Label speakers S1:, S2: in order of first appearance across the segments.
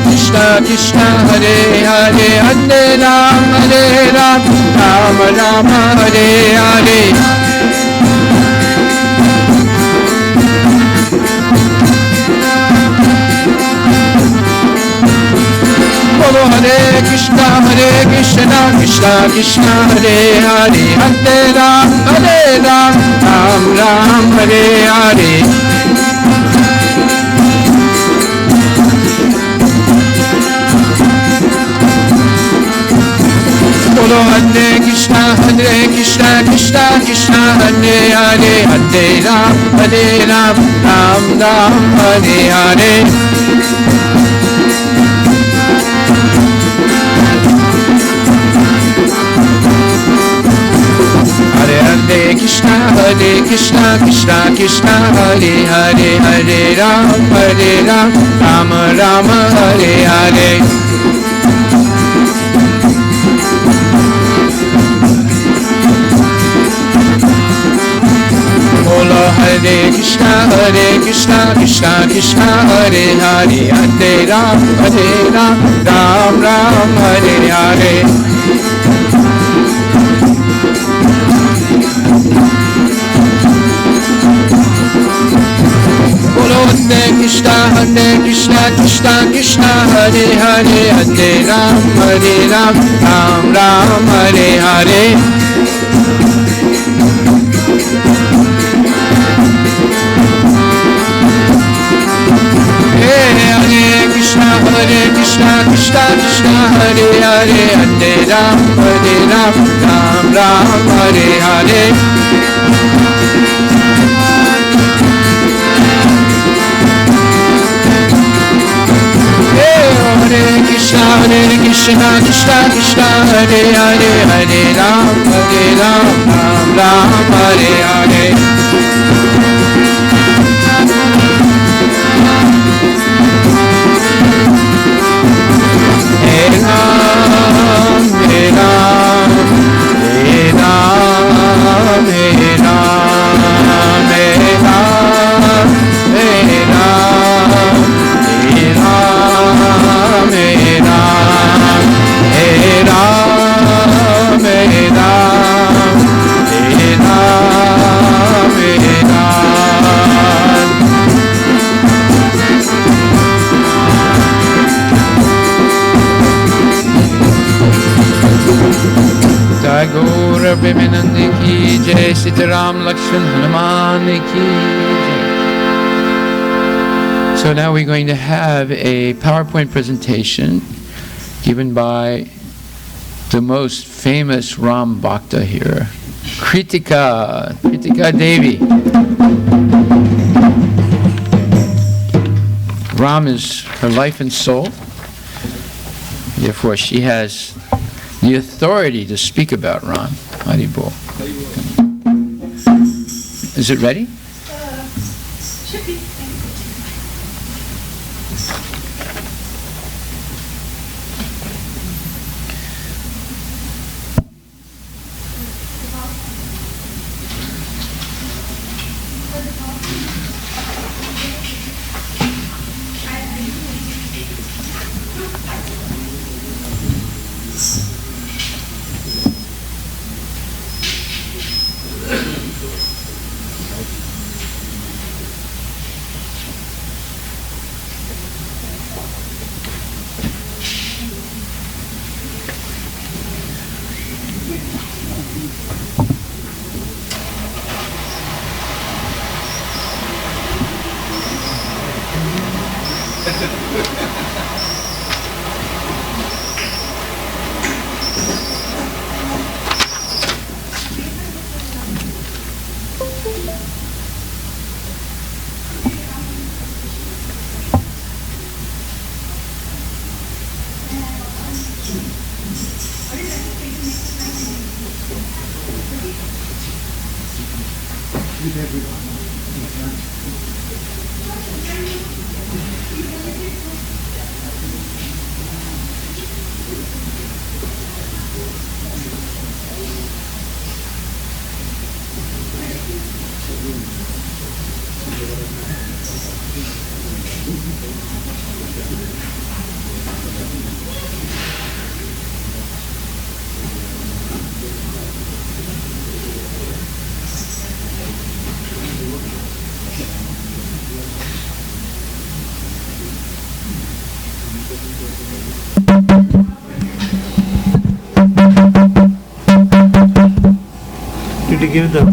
S1: Krishna Krishna Hare Hare Hare Ram Ram Rama Hare Hare Bolo Hare Krishna Krishna Krishna Hare Hare Hare Ram Ram Ram Hare Hare Bolo Hare Krishna Krishna Krishna Hare Hare Hare Ram Ram Hare Hare Hare Krishna Krishna Krishna Hare Hare Hare Ram Ram Hare Hare Bolo Hare Krishna Krishna Krishna Hare Hare Hare Ram Ram Hare Hare Bolo Hare Krishna Krishna Krishna Hare Hare Hare Ram Ram Hare Hare Hare Krishna Krishna Hare Hare Hare Ram Ram Hare Hare Hare Krishna Krishna Hare Hare Hare Ram Ram Hare Hare Hare Ram Hare Ram Hare Ram Hare Ram Hare Ram Hare Ram Hare Ram Hare Ram Hare Ram Hare Ram Hare Ram Hare Ram Tagore Bimanandi ki jai Sitaram Lakshman Hanuman ki jai. So now we're going to have a PowerPoint presentation given by the most famous Ram Bhakta here, Kritika Devi. Ram is her life and soul. Therefore, she has the authority to speak about Ram. Hari Bol. Is it ready?
S2: Should be.
S3: Did you give that?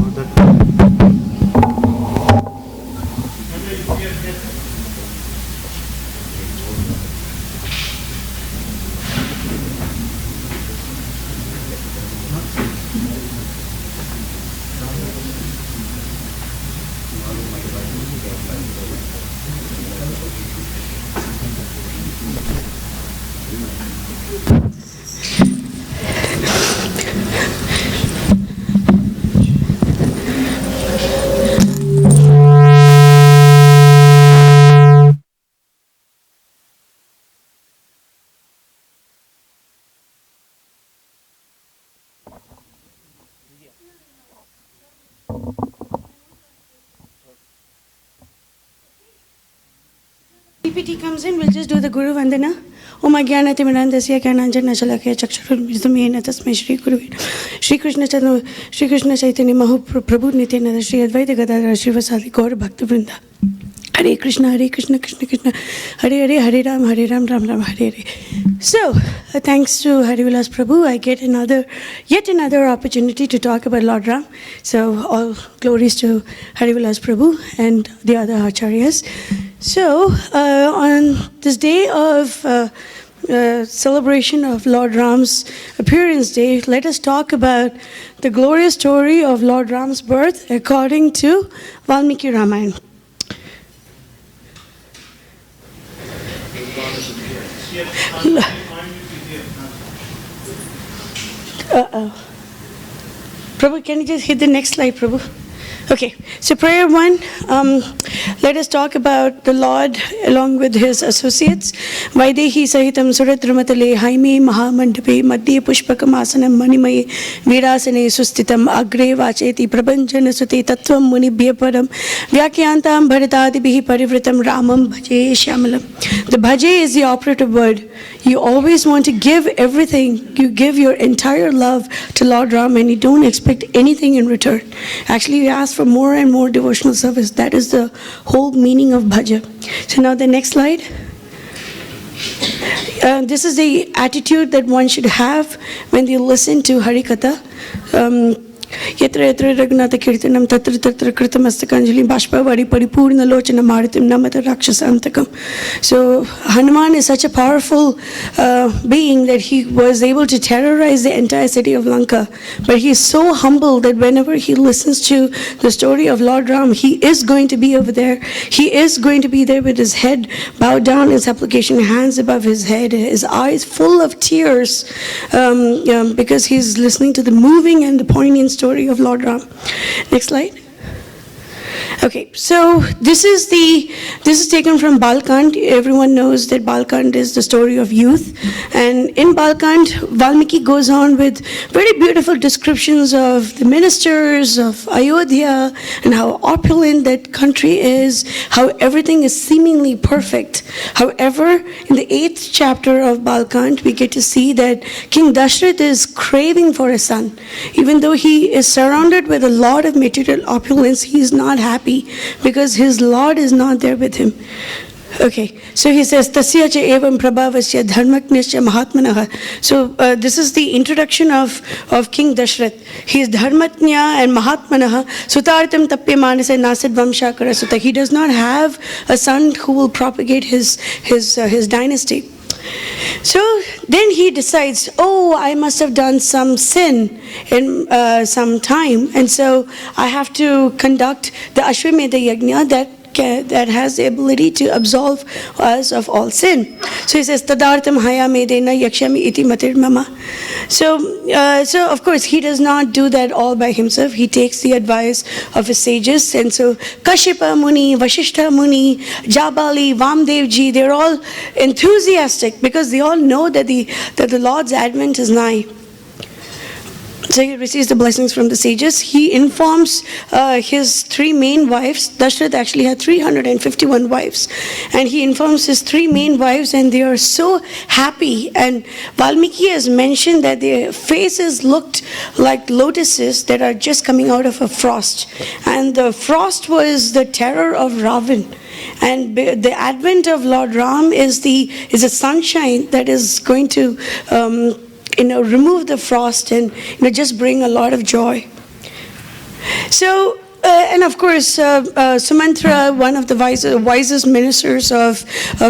S4: PPT comes in, we'll just do the Guru Vandana. Om Ajnana Timirandasya Jnananjana Shalakaya Chakshurmritamyena Tasmai Shri Gurave Shri Krishna Chaitanya Mahaprabhu Nityananda Shri Advaita Gadadhara Srivasadi Gaur Bhakta Vrinda. Hare Krishna Krishna Krishna, Hare Hare, Hare Ram Ram Ram, Hare Hare. So, thanks to Harivilas Prabhu, I get yet another opportunity to talk about Lord Ram. So, all glories to Harivilas Prabhu and the other acharyas. So, on this day of celebration of Lord Ram's appearance day, let us talk about the glorious story of Lord Ram's birth according to Valmiki Ramayana. Prabhu, can you just hit the next slide, Prabhu? Okay, so prayer 1, let us talk about the Lord along with his associates. Vaidehi sahitam suratrumatale haime mahamandape madhye pushpakam asanam manimaye virasane sustitam agre vacheti prabhanjana sute tattvam munibhya param vyakyantam bharatadibihi parivritam ramam bhaje shyamalam. The bhaje is the operative word. You always want to give everything. You give your entire love to Lord Ram and you don't expect anything in return. Actually, you ask for more and more devotional service. That is the whole meaning of bhaja. So now the next slide. This is the attitude that one should have when they listen to Harikatha. Yatra yatra ragnata kirtanam tatra tatra kritamastakhanjali bashpavari paripurna lochana maritim namata rakshasantakam. So Hanuman is such a powerful being that he was able to terrorize the entire city of Lanka. But he is so humble that whenever he listens to the story of Lord Ram, he is going to be over there. He is going to be there with his head bowed down in supplication, hands above his head, his eyes full of tears because he's listening to the moving and the poignant story of Lord Ram. Next slide. Okay, so this is taken from Balkand. Everyone knows that Balkand is the story of youth, and in Balkand, Valmiki goes on with very beautiful descriptions of the ministers of Ayodhya and how opulent that country is, how everything is seemingly perfect. However, in the 8th chapter of Balkand, we get to see that King Dasaratha is craving for a son. Even though he is surrounded with a lot of material opulence, he is not happy because his Lord is not there with him. Okay, so he says, Tasya cha evam prabhavasya dharmaknyasya mahatmanaha. So this is the introduction of King Dasaratha. He is dharmatnya and mahatmanaha. Sutartam tapya manasa nasid vamshakara sutta. He does not have a son who will propagate his dynasty. So then he decides, I must have done some sin in some time, and so I have to conduct the Ashwamedha Yagna that has the ability to absolve us of all sin. So he says, Tadartam haya medena yakshami iti matir mama. So of course he does not do that all by himself. He takes the advice of his sages, and so Kashyapa Muni, Vasishtha Muni, Jabali, Vamdevji, they're all enthusiastic because they all know that the Lord's advent is nigh. So he receives the blessings from the sages. He informs his three main wives. Dasaratha actually had 351 wives. And he informs his three main wives, and they are so happy. And Valmiki has mentioned that their faces looked like lotuses that are just coming out of a frost. And the frost was the terror of Ravan. And the advent of Lord Ram is a sunshine that is going to remove the frost and just bring a lot of joy. So, and of course, Sumantra, one of the wisest ministers of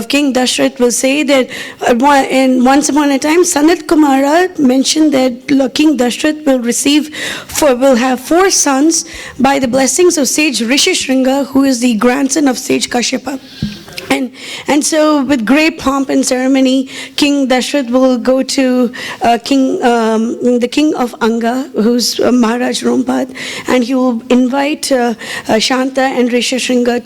S4: King Dasaratha, will say that once upon a time, Sanat Kumara mentioned that King Dasaratha will have 4 sons by the blessings of sage Rishi Shringa, who is the grandson of sage Kashyapa. And so with great pomp and ceremony, King Dasaratha will go to the king of Anga, who's Maharaj Rompad, and he will invite Shanta and Rishi Shringa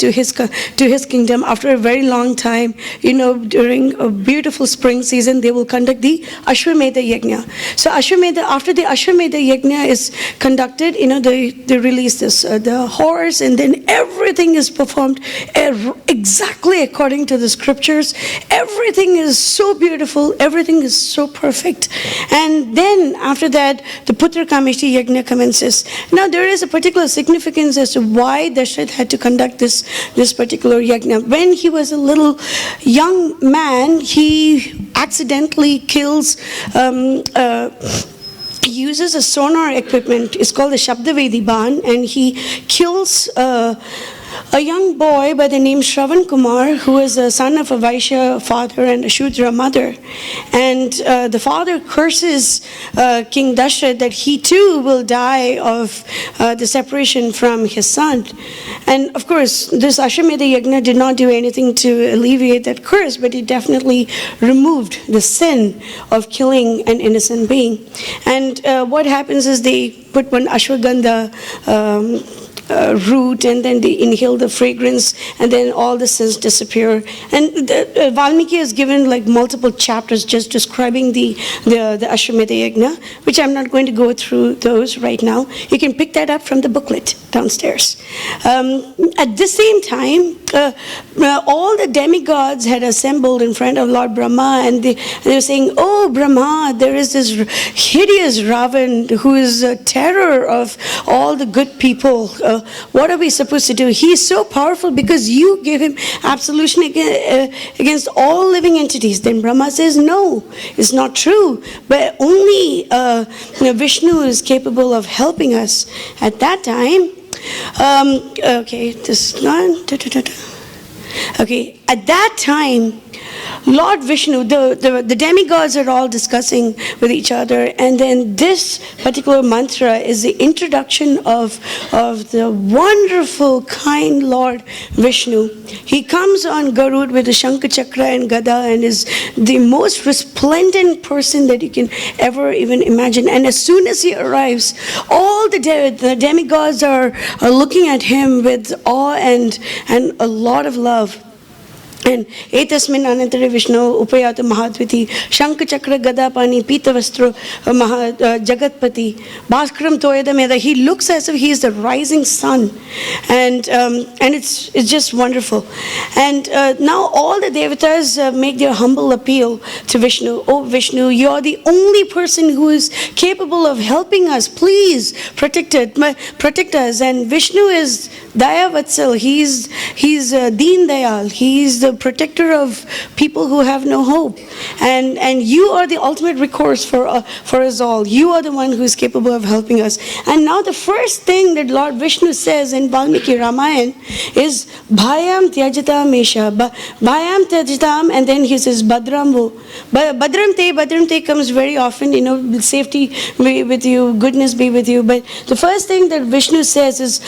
S4: to his kingdom. After a very long time, during a beautiful spring season, they will conduct the Ashwamedha Yagna. So after the Ashwamedha Yagna is conducted, they release the horse, and then everything is performed exactly according to the scriptures. Everything is so beautiful, everything is so perfect. And then after that, the Putra Kameshti Yagna commences. Now there is a particular significance as to why Dasaratha had to conduct this particular yagna. When he was a little young man, he accidentally kills he uses a sonar equipment. It's called the Shabdavedi Ban, and he kills a young boy by the name Shravan Kumar, who is the son of a Vaishya father and a Shudra mother. And the father curses King Dasaratha that he too will die of the separation from his son. And of course, this Ashwamedha Yagna did not do anything to alleviate that curse, but it definitely removed the sin of killing an innocent being. And what happens is they put one ashwagandha root, and then they inhale the fragrance, and then all the sins disappear. And Valmiki has given like multiple chapters just describing the Ashwamedha Yagna, which I'm not going to go through those right now. You can pick that up from the booklet downstairs. At the same time, all the demigods had assembled in front of Lord Brahma, and they were saying, "Oh Brahma, there is this hideous Ravan who is a terror of all the good people. What are we supposed to do? He is so powerful because you gave him absolution against all living entities." Then Brahma says, "No, it's not true. But only Visnu is capable of helping us." At that time, at that time, Lord Vishnu, the demigods are all discussing with each other, and then this particular mantra is the introduction of the wonderful, kind Lord Vishnu. He comes on Garud with the Shankha Chakra and Gada, and is the most resplendent person that you can ever even imagine. And as soon as he arrives, all the demigods are looking at him with awe and a lot of love. And etasmin anantare Vishnu upayata mahadviti Shankha Chakra Gada Pani Pita Vastro Jagatpati Bhaskaram Toyada Meda. He looks as if he is the rising sun, and it's just wonderful. And now all the devatas make their humble appeal to Vishnu. "Oh Vishnu, you are the only person who is capable of helping us. Please protect us." And Vishnu is Daya Vatsal. He's Deen Dayal. He's the protector of people who have no hope, and you are the ultimate recourse for us all. You are the one who is capable of helping us. And now the first thing that Lord Vishnu says in Valmiki Ramayana is Bhayam Tyajatam Esha. Bhayam Tyajatam, and then he says Badramvo. Badram Te comes very often, safety be with you, goodness be with you. But the first thing that Vishnu says is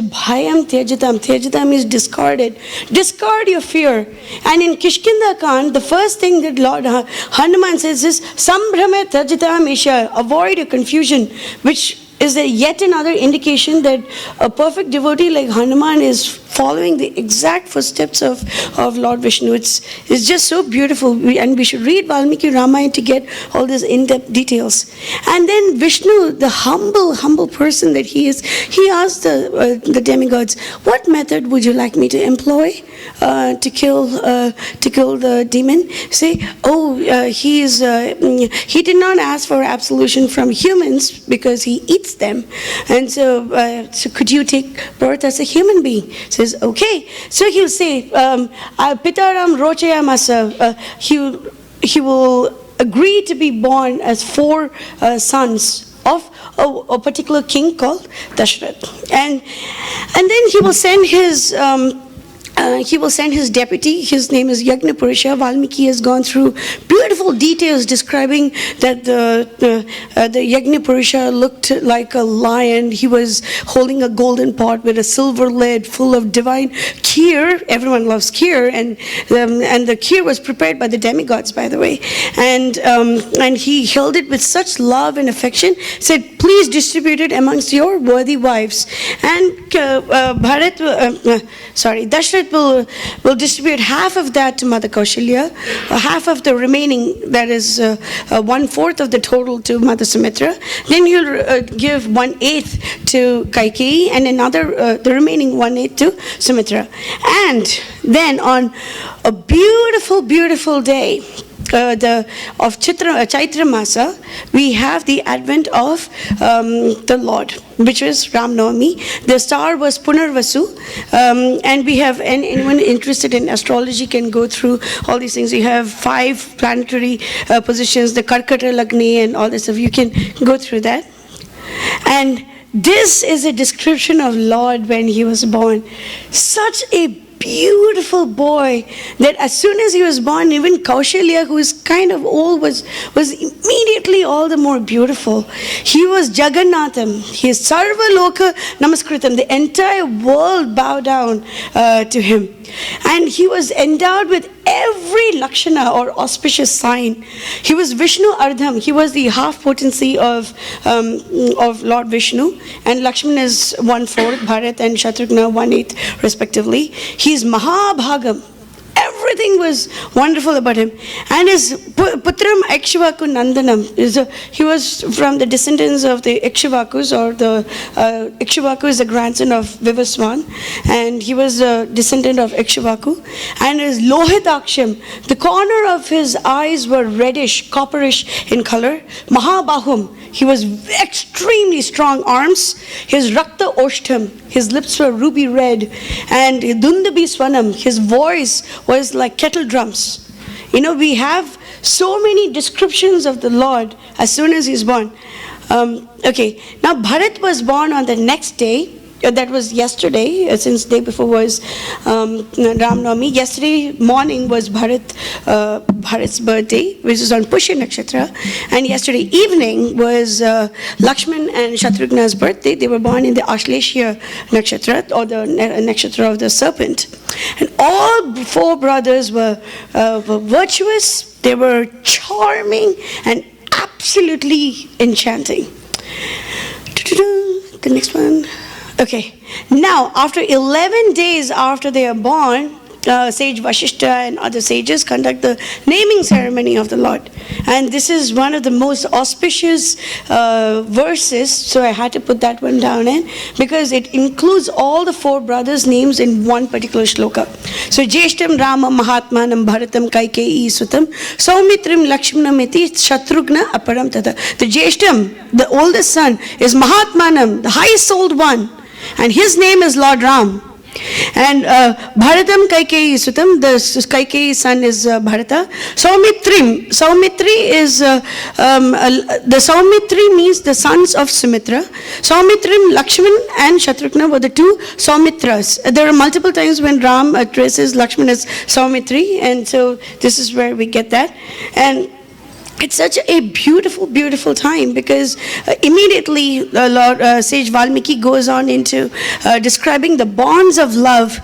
S4: Bhayam Tyajatam. Tyajatam is discarded. Discard your fear. And in Kishkinda Kand, the first thing that Lord Hanuman says is Sambhrame Tyajatam Isha. Avoid your confusion, which is there yet another indication that a perfect devotee like Hanuman is following the exact footsteps of Lord Vishnu. It's just so beautiful, and we should read Valmiki Ramayana to get all these in-depth details. And then Vishnu, the humble person that he is, he asked the demigods, what method would you like me to employ to kill the demon? Say, he did not ask for absolution from humans because he eats them, and so could you take birth as a human being? Says, okay. So he'll say, Pitaram Rochayamasa, he will agree to be born as 4 sons of a particular king called Dasaratha, and then he will send his deputy. His name is Yagna Purusha. Valmiki has gone through beautiful details describing that the Yagna Purusha looked like a lion. He was holding a golden pot with a silver lid full of divine kheer. Everyone loves kheer, and the kheer was prepared by the demigods, by the way. And he held it with such love and affection. Said, please distribute it amongst your worthy wives. And Dasaratha will distribute half of that to Mother Kaushalya, half of the remaining, that is 1/4 of the total, to Mother Sumitra. Then he'll give 1/8 to Kaikeyi, and the remaining 1/8 to Sumitra. And then on a beautiful day of Chaitra Masa, we have the advent of the Lord, which was Ram Navami. The star was Punarvasu, and we have, and anyone interested in astrology can go through all these things. You have 5 planetary positions, the Karkata Lagni and all this stuff. You can go through that. And this is a description of Lord when he was born. Such a beautiful boy that as soon as he was born, even Kaushalya, who is kind of old, was immediately all the more beautiful. He was Jagannatham. He is Sarva Loka Namaskritam. The entire world bowed down to him. And he was endowed with every lakshana or auspicious sign. He was Vishnu Ardham. He was the half potency of Lord Vishnu. And Lakshman is 1/4, Bharat and Shatrughna 1/8 respectively. He is Mahabhagam. Everything was wonderful about him. And his Putram Ikshvaku Nandanam, he was from the descendants of the Ikshvakus, or the Ikshvaku is the grandson of Vivaswan, and he was a descendant of Ikshvaku. And his Lohitaksham, the corner of his eyes were reddish, copperish in color. Mahabahum, he was extremely strong arms. His Rakta Oshtam, his lips were ruby red. And Dundabi Swanam, his voice was like kettle drums. We have so many descriptions of the Lord as soon as he's born. Okay, now Bharat was born on the next day. That was yesterday, since day before was Ram Navami. Yesterday morning was Bharat's birthday, which is on Pushya Nakshatra. And yesterday evening was Lakshman and Shatrughna's birthday. They were born in the Ashleshya Nakshatra, or the Nakshatra of the serpent. And all 4 brothers were virtuous, they were charming, and absolutely enchanting. The next one. Okay, now after 11 days after they are born, sage Vashishta and other sages conduct the naming ceremony of the Lord. And this is one of the most auspicious verses, so I had to put that one down in, because it includes all the 4 brothers' names in one particular shloka. So Jeshtam Rama Mahatmanam Bharatam Kaikeyi Sutam Saumitrim Lakshmanamiti Shatrughna Aparam Tata. The Jeshtam, the oldest son, is Mahatmanam, the highest souled one, and his name is Lord Ram. And Bharatam Kaikeyi Sutam, the Kaikeyi's son is Bharata. Saumitri is, the Saumitri means the sons of Sumitra. Saumitrim, Lakshman and Shatrughna were the 2 Saumitras. There are multiple times when Ram addresses Lakshman as Saumitri, and so this is where we get that. And it's such a beautiful time, because immediately Lord Sage Valmiki goes on into describing the bonds of love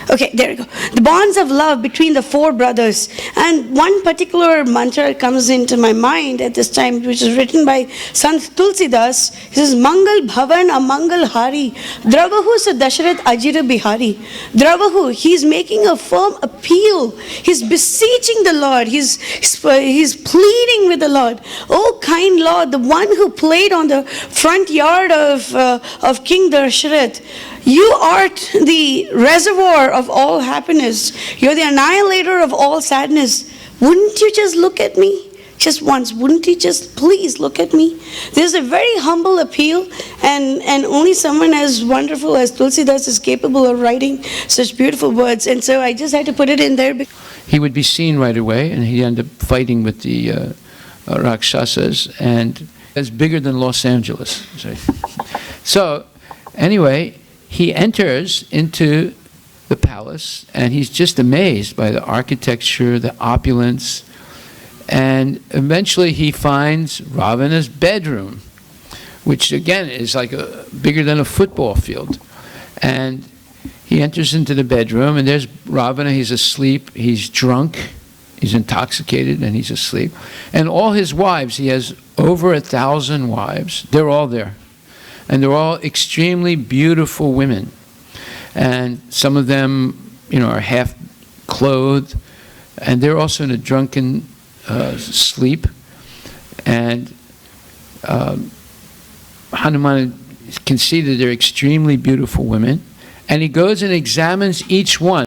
S4: Okay, there we go. The bonds of love between the four brothers. And one particular mantra comes into my mind at this time, which is written by Sant Tulsidas. He says, Mangal Bhavan Amangal Hari, Dravahu sa Dasharat Ajira Bihari. Dravahu, he's making a firm appeal. He's beseeching the Lord. He's pleading with the Lord. Oh, kind Lord, the one who played on the front yard of King Dasaratha. You art the reservoir of all happiness. You're the annihilator of all sadness. Wouldn't you just look at me? Just once. Wouldn't you just please look at me? There's a very humble appeal, and only someone as wonderful as Tulsidas is capable of writing such beautiful words. And so I just had to put it in there.
S1: He would be seen right away, and he'd end up fighting with the Rakshasas, and it's bigger than Los Angeles. So, anyway, he enters into the palace, and he's just amazed by the architecture, the opulence, and eventually he finds Ravana's bedroom, which again is like bigger than a football field. And he enters into the bedroom, and there's Ravana. He's asleep, he's drunk, he's intoxicated, and he's asleep. And all his wives, he has over 1,000 wives, they're all there. And they're all extremely beautiful women. And some of them, are half clothed. And they're also in a drunken sleep. And Hanuman can see that they're extremely beautiful women. And he goes and examines each one.